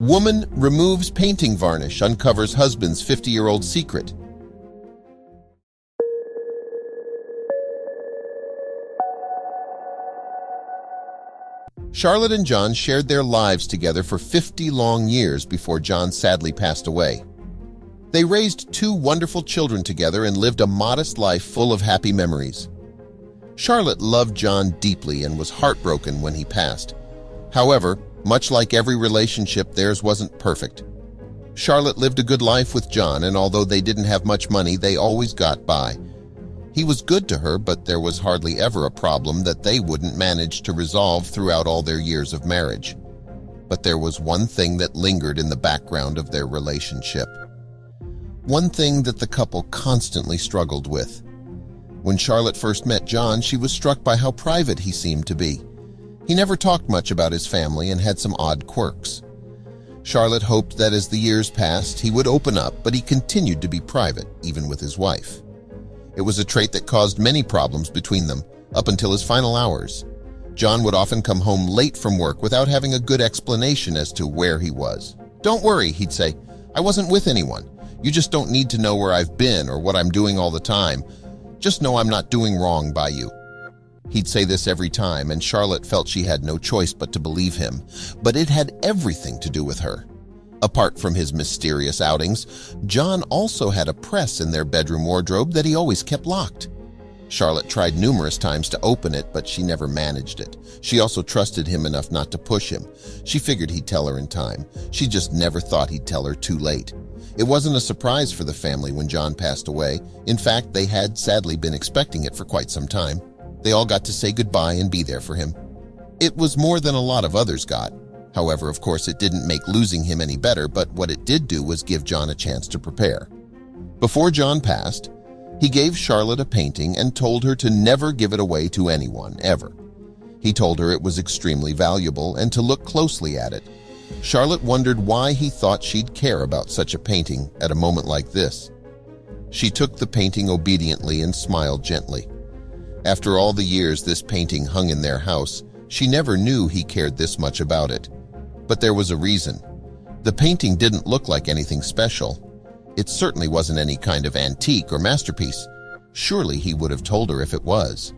Woman removes painting varnish, uncovers husband's 50-year-old secret. Charlotte and John shared their lives together for 50 long years before John sadly passed away. They raised two wonderful children together and lived a modest life full of happy memories. Charlotte loved John deeply and was heartbroken when he passed. However, much like every relationship, theirs wasn't perfect. Charlotte lived a good life with John, and although they didn't have much money, they always got by. He was good to her, but there was hardly ever a problem that they wouldn't manage to resolve throughout all their years of marriage. But there was one thing that lingered in the background of their relationship. One thing that the couple constantly struggled with. When Charlotte first met John, she was struck by how private he seemed to be. He never talked much about his family and had some odd quirks. Charlotte hoped that as the years passed, he would open up, but he continued to be private, even with his wife. It was a trait that caused many problems between them, up until his final hours. John would often come home late from work without having a good explanation as to where he was. "Don't worry," he'd say. "I wasn't with anyone. You just don't need to know where I've been or what I'm doing all the time. Just know I'm not doing wrong by you." He'd say this every time, and Charlotte felt she had no choice but to believe him. But it had everything to do with her. Apart from his mysterious outings, John also had a press in their bedroom wardrobe that he always kept locked. Charlotte tried numerous times to open it, but she never managed it. She also trusted him enough not to push him. She figured he'd tell her in time. She just never thought he'd tell her too late. It wasn't a surprise for the family when John passed away. In fact, they had sadly been expecting it for quite some time. They all got to say goodbye and be there for him. It was more than a lot of others got. However, of course, it didn't make losing him any better, but what it did do was give John a chance to prepare. Before John passed, he gave Charlotte a painting and told her to never give it away to anyone, ever. He told her it was extremely valuable and to look closely at it. Charlotte wondered why he thought she'd care about such a painting at a moment like this. She took the painting obediently and smiled gently. After all the years this painting hung in their house, she never knew he cared this much about it. But there was a reason. The painting didn't look like anything special. It certainly wasn't any kind of antique or masterpiece. Surely he would have told her if it was.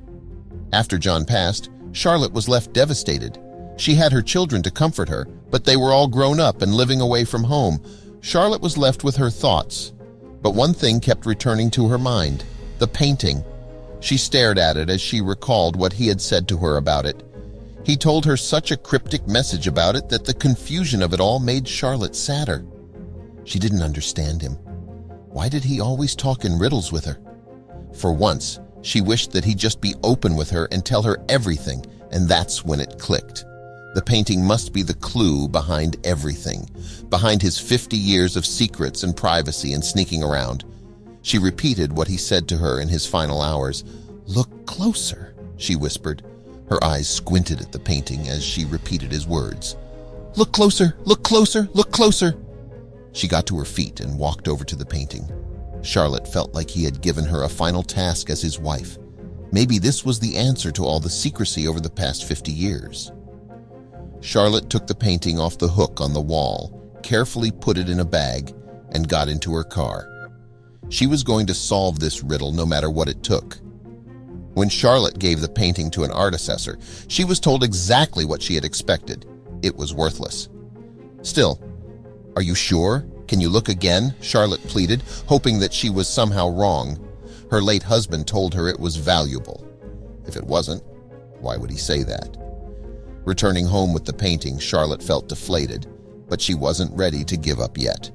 After John passed, Charlotte was left devastated. She had her children to comfort her, but they were all grown up and living away from home. Charlotte was left with her thoughts. But one thing kept returning to her mind: the painting. She stared at it as she recalled what he had said to her about it. He told her such a cryptic message about it that the confusion of it all made Charlotte sadder. She didn't understand him. Why did he always talk in riddles with her? For once, she wished that he'd just be open with her and tell her everything, and that's when it clicked. The painting must be the clue behind everything, behind his 50 years of secrets and privacy and sneaking around. She repeated what he said to her in his final hours. "Look closer," she whispered. Her eyes squinted at the painting as she repeated his words. "Look closer, look closer, look closer." She got to her feet and walked over to the painting. Charlotte felt like he had given her a final task as his wife. Maybe this was the answer to all the secrecy over the past 50 years. Charlotte took the painting off the hook on the wall, carefully put it in a bag, and got into her car. She was going to solve this riddle no matter what it took. When Charlotte gave the painting to an art assessor, she was told exactly what she had expected. It was worthless. Still, "Are you sure? Can you look again?" Charlotte pleaded, hoping that she was somehow wrong. Her late husband told her it was valuable. If it wasn't, why would he say that? Returning home with the painting, Charlotte felt deflated, but she wasn't ready to give up yet.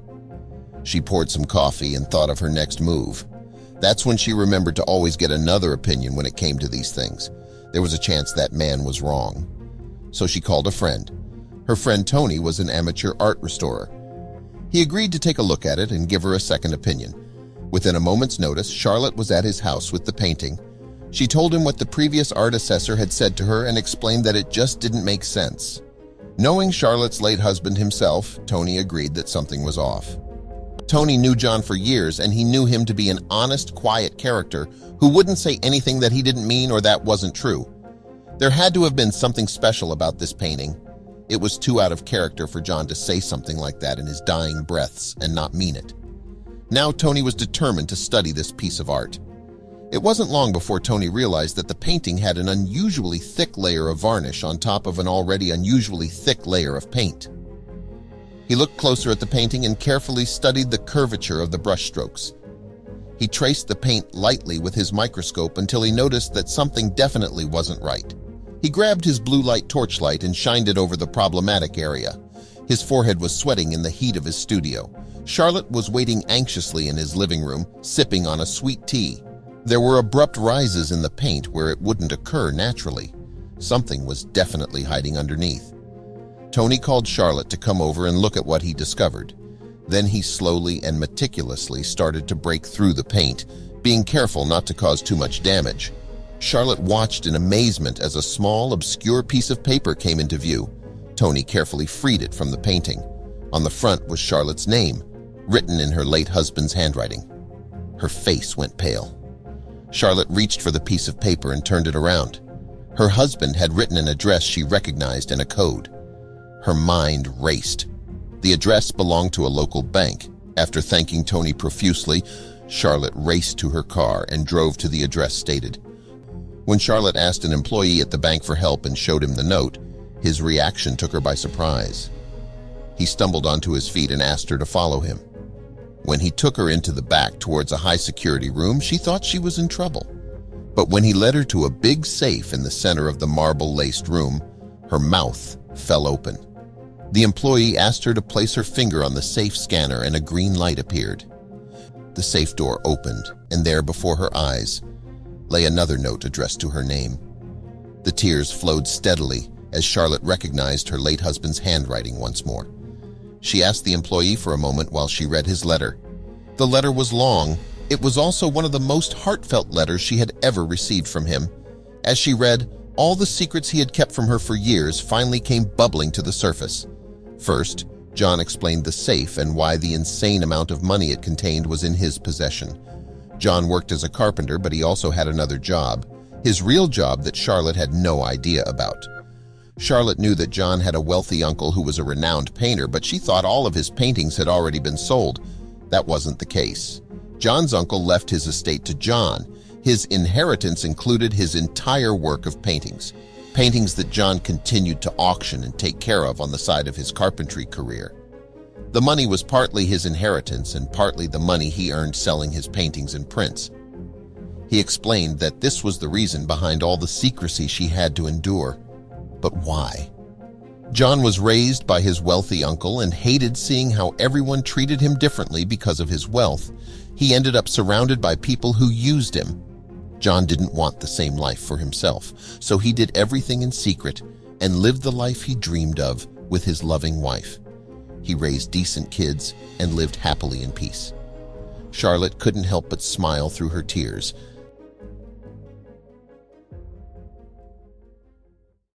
She poured some coffee and thought of her next move. That's when she remembered to always get another opinion when it came to these things. There was a chance that man was wrong. So she called a friend. Her friend Tony was an amateur art restorer. He agreed to take a look at it and give her a second opinion. Within a moment's notice, Charlotte was at his house with the painting. She told him what the previous art assessor had said to her and explained that it just didn't make sense. Knowing Charlotte's late husband himself, Tony agreed that something was off. Tony knew John for years, and he knew him to be an honest, quiet character who wouldn't say anything that he didn't mean or that wasn't true. There had to have been something special about this painting. It was too out of character for John to say something like that in his dying breaths and not mean it. Now Tony was determined to study this piece of art. It wasn't long before Tony realized that the painting had an unusually thick layer of varnish on top of an already unusually thick layer of paint. He looked closer at the painting and carefully studied the curvature of the brushstrokes. He traced the paint lightly with his microscope until he noticed that something definitely wasn't right. He grabbed his blue light torchlight and shined it over the problematic area. His forehead was sweating in the heat of his studio. Charlotte was waiting anxiously in his living room, sipping on a sweet tea. There were abrupt rises in the paint where it wouldn't occur naturally. Something was definitely hiding underneath. Tony called Charlotte to come over and look at what he discovered. Then he slowly and meticulously started to break through the paint, being careful not to cause too much damage. Charlotte watched in amazement as a small, obscure piece of paper came into view. Tony carefully freed it from the painting. On the front was Charlotte's name, written in her late husband's handwriting. Her face went pale. Charlotte reached for the piece of paper and turned it around. Her husband had written an address she recognized and a code. Her mind raced. The address belonged to a local bank. After thanking Tony profusely, Charlotte raced to her car and drove to the address stated. When Charlotte asked an employee at the bank for help and showed him the note, his reaction took her by surprise. He stumbled onto his feet and asked her to follow him. When he took her into the back towards a high-security room, she thought she was in trouble. But when he led her to a big safe in the center of the marble-laced room, her mouth fell open. The employee asked her to place her finger on the safe scanner and a green light appeared. The safe door opened, and there before her eyes lay another note addressed to her name. The tears flowed steadily as Charlotte recognized her late husband's handwriting once more. She asked the employee for a moment while she read his letter. The letter was long. It was also one of the most heartfelt letters she had ever received from him. As she read, all the secrets he had kept from her for years finally came bubbling to the surface. First, John explained the safe and why the insane amount of money it contained was in his possession. John worked as a carpenter, but he also had another job, his real job that Charlotte had no idea about. Charlotte knew that John had a wealthy uncle who was a renowned painter, but she thought all of his paintings had already been sold. That wasn't the case. John's uncle left his estate to John. His inheritance included his entire work of paintings that John continued to auction and take care of on the side of his carpentry career. The money was partly his inheritance and partly the money he earned selling his paintings and prints. He explained that this was the reason behind all the secrecy she had to endure. But why? John was raised by his wealthy uncle and hated seeing how everyone treated him differently because of his wealth. He ended up surrounded by people who used him. John didn't want the same life for himself, so he did everything in secret and lived the life he dreamed of with his loving wife. He raised decent kids and lived happily in peace. Charlotte couldn't help but smile through her tears